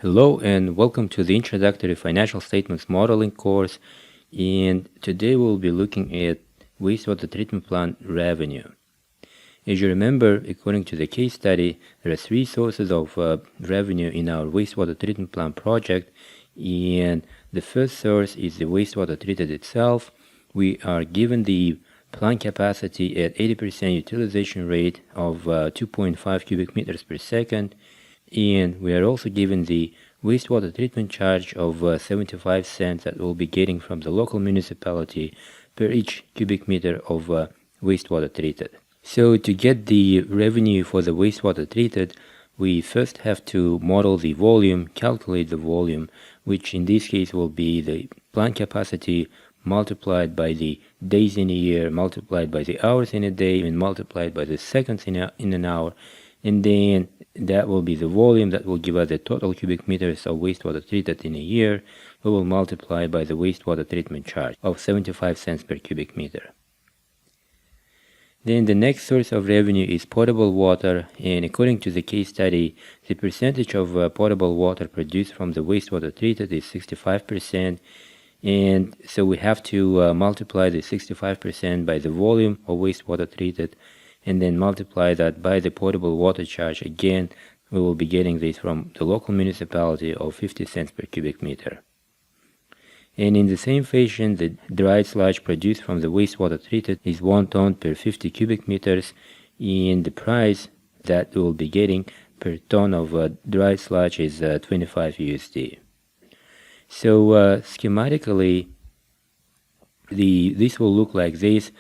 Hello and welcome to the Introductory Financial Statements Modeling course, and today we'll be looking at wastewater treatment plant revenue. As you remember, according to the case study, there are three sources of revenue in our wastewater treatment plant project, and the first source is the wastewater treated itself. We are given the plant capacity at 80% utilization rate of 2.5 cubic meters per second, and we are also given the wastewater treatment charge of 75 cents that we'll be getting from the local municipality per each cubic meter of wastewater treated. So to get the revenue for the wastewater treated, we first have to model the volume, calculate the volume, which in this case will be the plant capacity multiplied by the days in a year, multiplied by the hours in a day, and multiplied by the seconds in an hour, and then that will be the volume that will give us the total cubic meters of wastewater treated in a year. We will multiply by the wastewater treatment charge of 75 cents per cubic meter. Then the next source of revenue is potable water, and according to the case study, the percentage of potable water produced from the wastewater treated is 65%, and so we have to multiply the 65% by the volume of wastewater treated, and then multiply that by the potable water charge. Again, we will be getting this from the local municipality of 50 cents per cubic meter. And in the same fashion, the dried sludge produced from the wastewater treated is 1 ton per 50 cubic meters, and the price that we will be getting per ton of dried sludge is 25 USD. So schematically, this will look like this.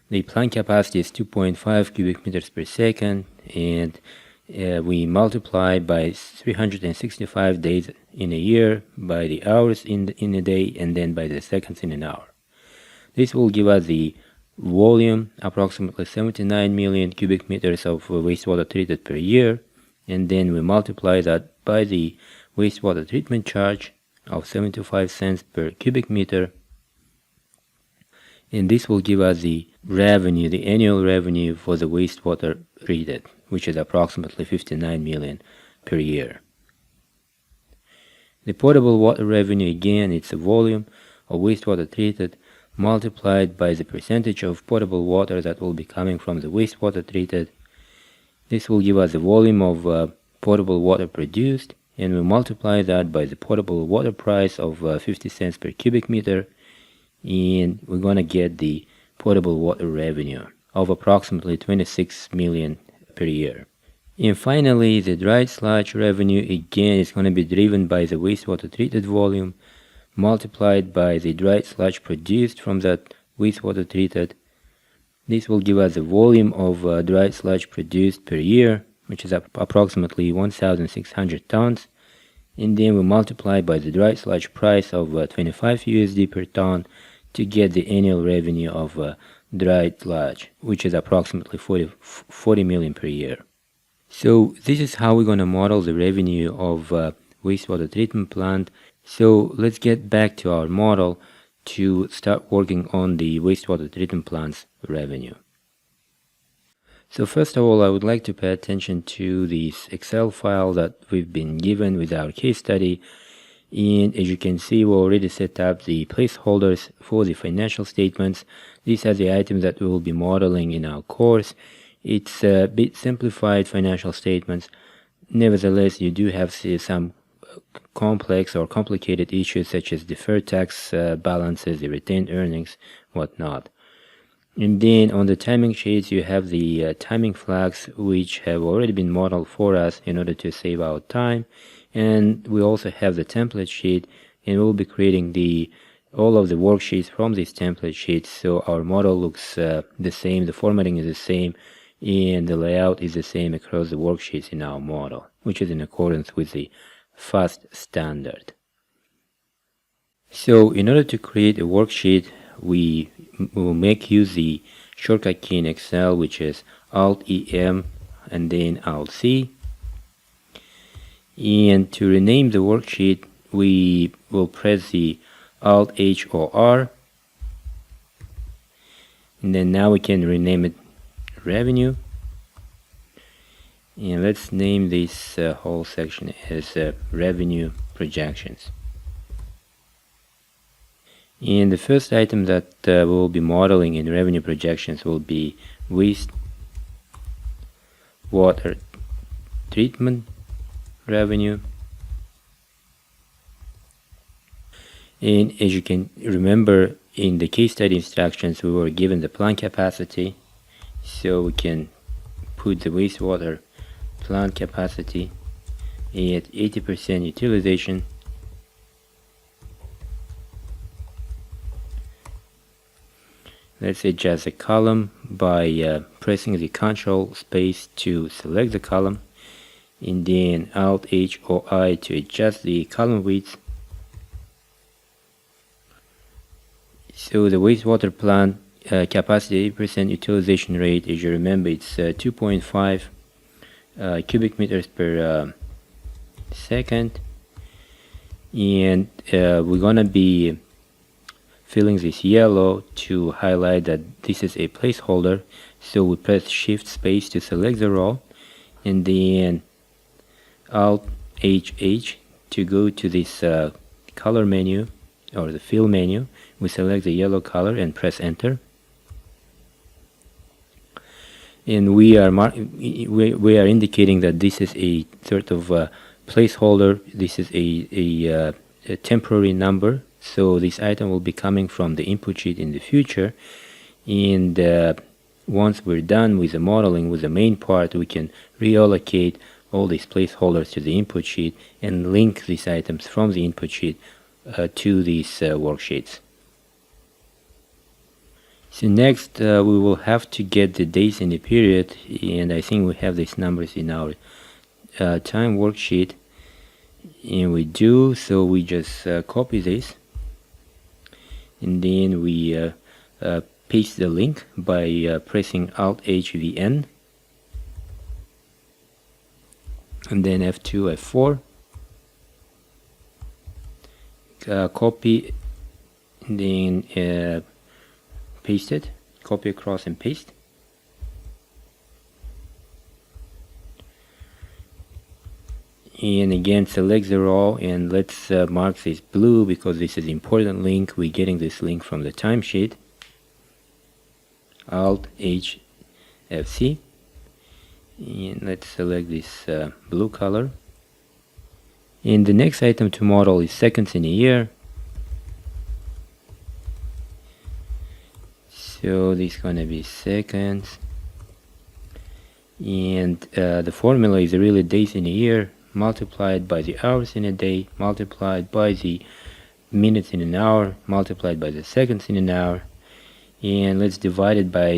The plant capacity is 2.5 cubic meters per second, and we multiply by 365 days in a year, by the hours in a day, and then by the seconds in an hour. This will give us the volume, approximately 79 million cubic meters of wastewater treated per year, and then we multiply that by the wastewater treatment charge of 75 cents per cubic meter, and this will give us the revenue, the annual revenue for the wastewater treated, which is approximately 59 million per year. The potable water revenue, again, it's a volume of wastewater treated multiplied by the percentage of potable water that will be coming from the wastewater treated. This will give us the volume of potable water produced, and we multiply that by the potable water price of 50 cents per cubic meter, and we're going to get the potable water revenue of approximately 26 million per year. And finally, the dried sludge revenue, again, is going to be driven by the wastewater treated volume multiplied by the dried sludge produced from that wastewater treated. This will give us a volume of dried sludge produced per year, which is approximately 1,600 tons, and then we multiply by the dried sludge price of 25 USD per ton to get the annual revenue of dried sludge, which is approximately 40 million per year. So this is how we're going to model the revenue of wastewater treatment plant. So let's get back to our model to start working on the wastewater treatment plant's revenue. So first of all, I would like to pay attention to this Excel file that we've been given with our case study. And as you can see, we already set up the placeholders for the financial statements. These are the items that we will be modeling in our course. It's a bit simplified financial statements. Nevertheless, you do have some complex or complicated issues such as deferred tax balances, the retained earnings, whatnot. And then on the timing sheets, you have the timing flags, which have already been modeled for us in order to save our time. And we also have the template sheet, and we'll be creating all of the worksheets from these template sheets, so our model looks the same, the formatting is the same, and the layout is the same across the worksheets in our model, which is in accordance with the FAST standard. So in order to create a worksheet, we will make use the shortcut key in Excel, which is Alt-EM and then Alt-C. And to rename the worksheet, we will press the Alt-H or R, and then now we can rename it revenue. And let's name this whole section as revenue projections. And the first item that we'll be modeling in revenue projections will be wastewater treatment revenue. And as you can remember, in the case study instructions we were given the plant capacity, so we can put the wastewater plant capacity at 80% utilization. Let's adjust the column by pressing the Ctrl space to select the column, and then Alt H or I to adjust the column width. So the wastewater plant capacity 80% utilization rate, as you remember, it's 2.5 cubic meters per second, and we're gonna be filling this yellow to highlight that this is a placeholder. So we press Shift space to select the row, and then Alt HH to go to this color menu or the fill menu. We select the yellow color and press enter, and we are indicating that this is a sort of placeholder. This is a temporary number, so this item will be coming from the input sheet in the future. And once we're done with the modeling, with the main part, we can reallocate all these placeholders to the input sheet and link these items from the input sheet to these worksheets. So next we will have to get the days in the period, and I think we have these numbers in our time worksheet, and we do. So we just copy this, and then we paste the link by pressing Alt HVN, and then F2, F4, copy, and then paste it, copy across and paste. And again select the row, and let's mark this blue because this is important link. We're getting this link from the timesheet. Alt H FC, and let's select this blue color. And the next item to model is seconds in a year. So this is going to be seconds, and the formula is really days in a year multiplied by the hours in a day, multiplied by the minutes in an hour, multiplied by the seconds in an hour, and let's divide it by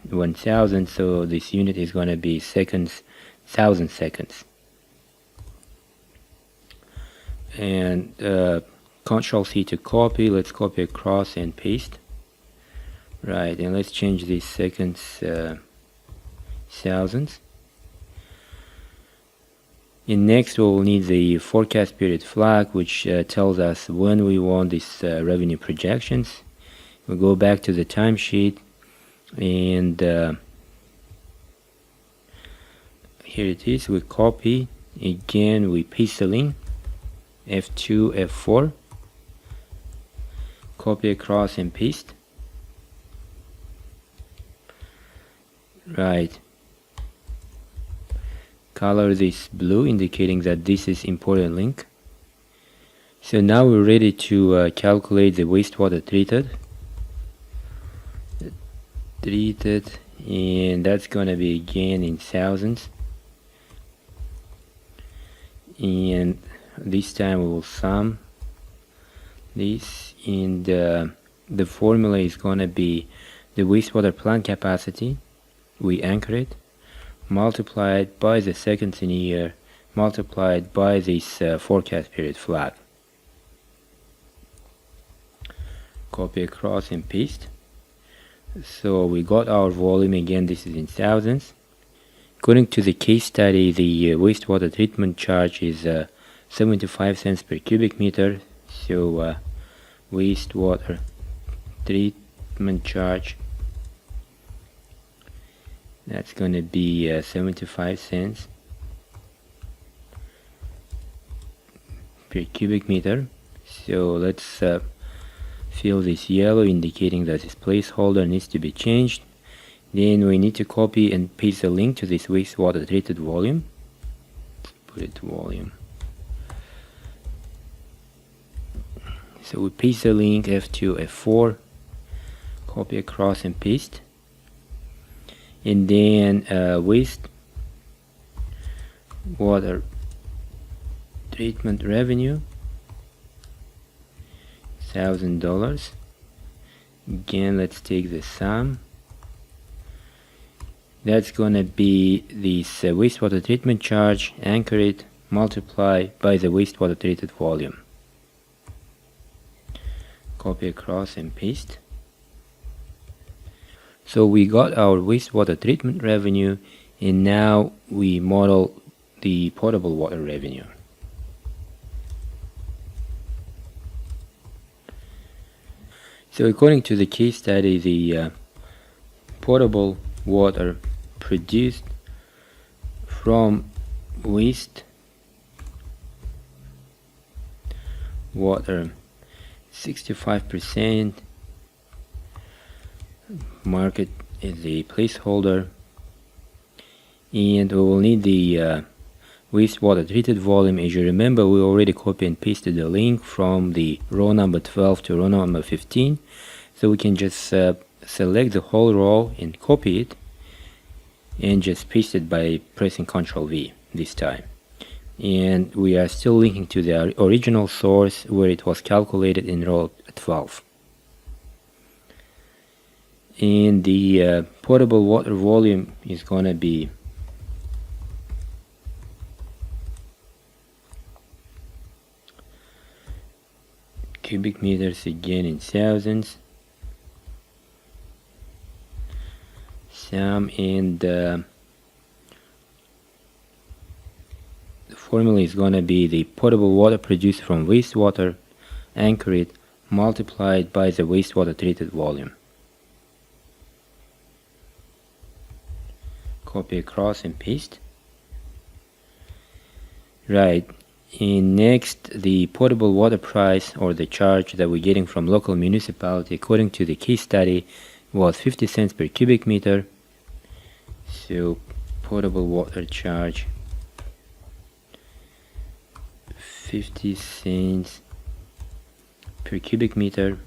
1000. So this unit is going to be seconds, 1000 seconds. And Ctrl C to copy. Let's copy across and paste. Right, and let's change these seconds thousands. And next we'll need the forecast period flag, which tells us when we want these revenue projections. We'll go back to the timesheet, and here it is. We copy again, we paste the link, F2, F4, copy across and paste. Right, color this blue, indicating that this is important link. So now we're ready to calculate the wastewater treated, and that's gonna be again in thousands, and this time we will sum this, and the formula is gonna be the wastewater plant capacity. We anchor it, multiplied by the seconds in a year, multiplied by this forecast period flag. Copy across and paste. So we got our volume again. This is in thousands. According to the case study, the wastewater treatment charge is 75 cents per cubic meter. So wastewater treatment charge, that's going to be 75 cents. per cubic meter. So let's fill this yellow, indicating that this placeholder needs to be changed. Then we need to copy and paste the link to this wastewater treated volume. Let's put it volume. So we paste the link F2, F4, copy across and paste. And then waste water treatment revenue, $1,000. Again, let's take the sum. That's gonna be this wastewater treatment charge, anchor it, multiply by the wastewater treated volume. Copy across and paste. So we got our wastewater treatment revenue, and now we model the potable water revenue. So according to the case study, the potable water produced from waste water, 65%, mark it as a placeholder, and we will need the wastewater treated volume. As you remember, we already copy and pasted the link from the row number 12 to row number 15, so we can just select the whole row and copy it and just paste it by pressing Ctrl V this time. And we are still linking to the original source where it was calculated in row 12. And the potable water volume is gonna be cubic meters, again in thousands. Sum, and the formula is gonna be the potable water produced from wastewater, anchor it, multiplied by the wastewater treated volume. Copy across and paste. Right, and next, the potable water price, or the charge that we're getting from local municipality according to the case study, was 50 cents per cubic meter. So potable water charge, 50 cents per cubic meter.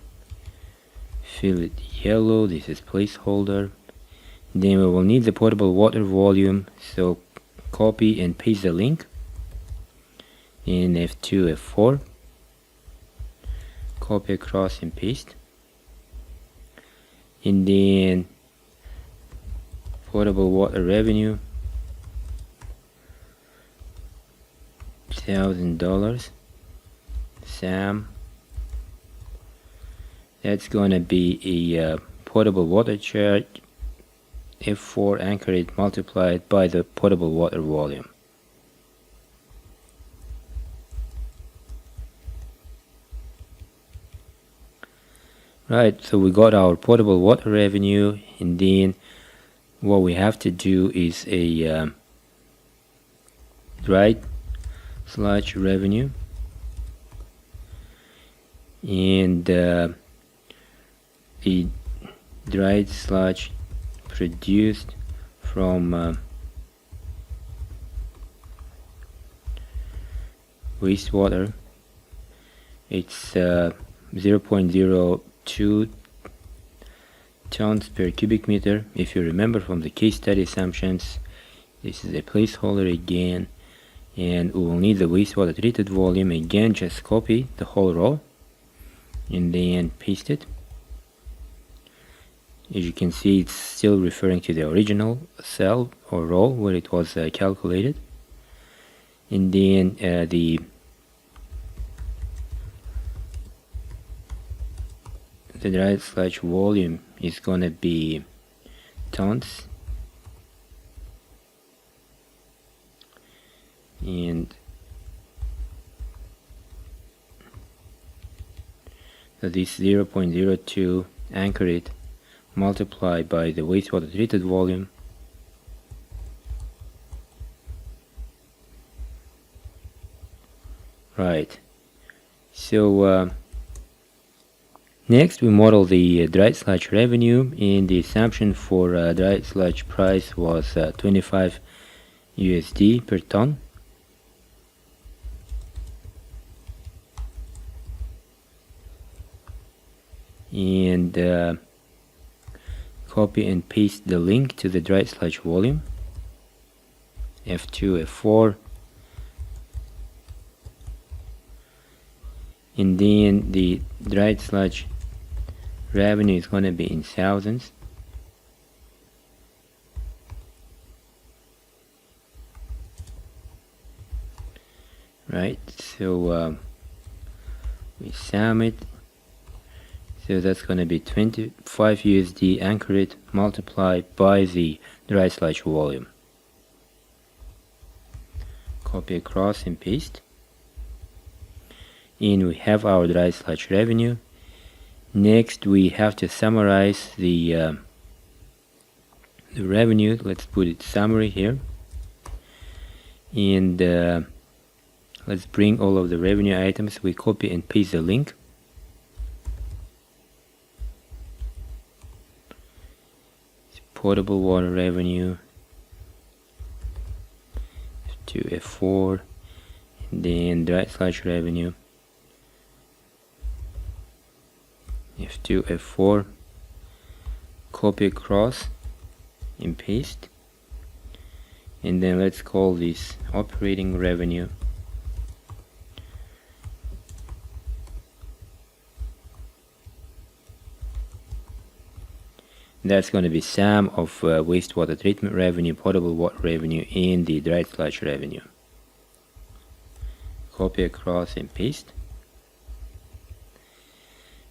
Fill it yellow, this is placeholder. Then we will need the potable water volume, so copy and paste the link in F2, F4, copy across and paste, and then potable water revenue, $1,000. SAM, that's gonna be a potable water charge, F4, anchor it, multiplied by the potable water volume. Right, so we got our potable water revenue, and then what we have to do is a dried sludge revenue, and the dried sludge produced from wastewater, it's 0.02 tons per cubic meter. If you remember from the case study assumptions, this is a placeholder again, and we will need the wastewater treated volume. Again, just copy the whole row and then paste it. As you can see, it's still referring to the original cell or row where it was calculated. And then the dried sludge volume is gonna be tons, and so this 0.02, anchor it, multiply by the wastewater treated volume, right, So next we model the dried sludge revenue, and the assumption for dried sludge price was 25 USD per ton. And copy and paste the link to the dried sludge volume, F2, F4, and then the dried sludge revenue is going to be in thousands. Right, so we sum it. So that's going to be 25 USD anchored multiplied by the dry sludge volume. Copy across and paste. And we have our dry sludge revenue. Next we have to summarize the revenue. Let's put it summary here. And let's bring all of the revenue items. We copy and paste the link. Potable water revenue, to F4, and then dry sludge revenue, F2, F4, copy across and paste, and then let's call this operating revenue. That's going to be sum of wastewater treatment revenue, potable water revenue, and the dried sludge revenue. Copy across and paste.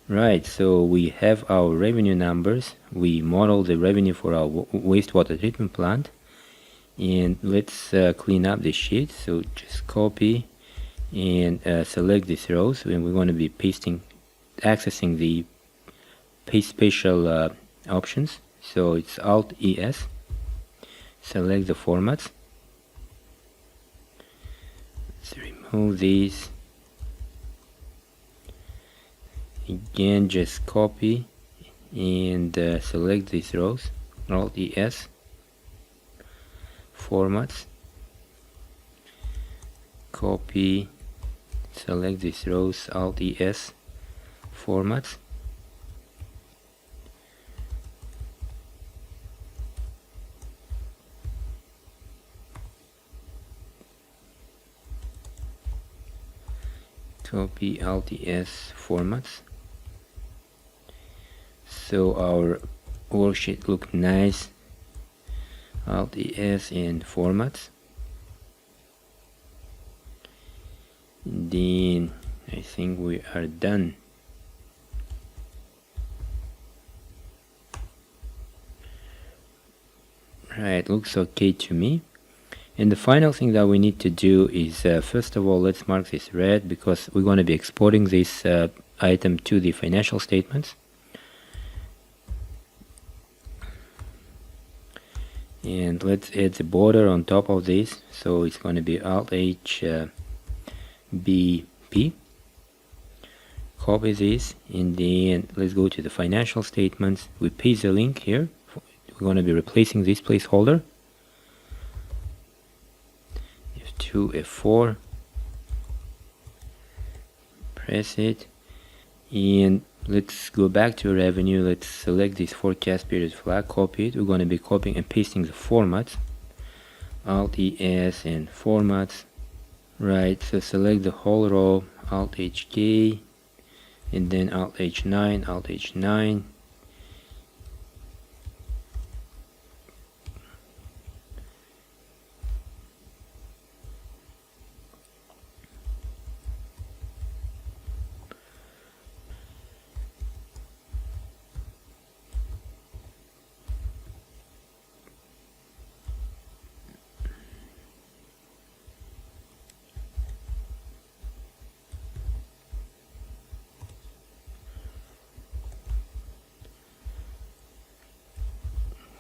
Right, so we have our revenue numbers. We model the revenue for our wastewater treatment plant. And let's clean up the sheet. So just copy and select these rows, and we're going to be accessing the paste special options. So it's Alt ES, select the formats. Let's remove these. Again, just copy and select these rows, Alt ES, formats, copy, select these rows, Alt ES, formats. Copy Alt ES, formats. So our worksheet look nice. Alt ES and formats. Then I think we are done. Right, looks okay to me. And the final thing that we need to do is first of all, let's mark this red because we're going to be exporting this item to the financial statements. And let's add the border on top of this. So it's going to be Alt H BP. Copy this, and then let's go to the financial statements. We paste the link here. We're going to be replacing this placeholder. F2, F4, press it, and let's go back to revenue. Let's select this forecast period flag, copy it. We're going to be copying and pasting the formats, Alt ES and formats. Right, so select the whole row, Alt HK, and then Alt H9, Alt H9.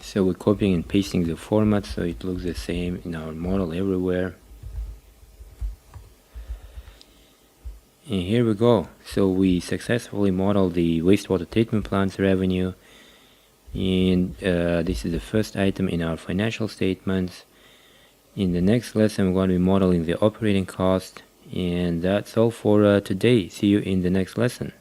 So we're copying and pasting the format so it looks the same in our model everywhere. And here we go. So we successfully modeled the wastewater treatment plant's revenue, and this is the first item in our financial statements. In the next lesson, we're going to be modeling the operating cost, and that's all for today. See you in the next lesson.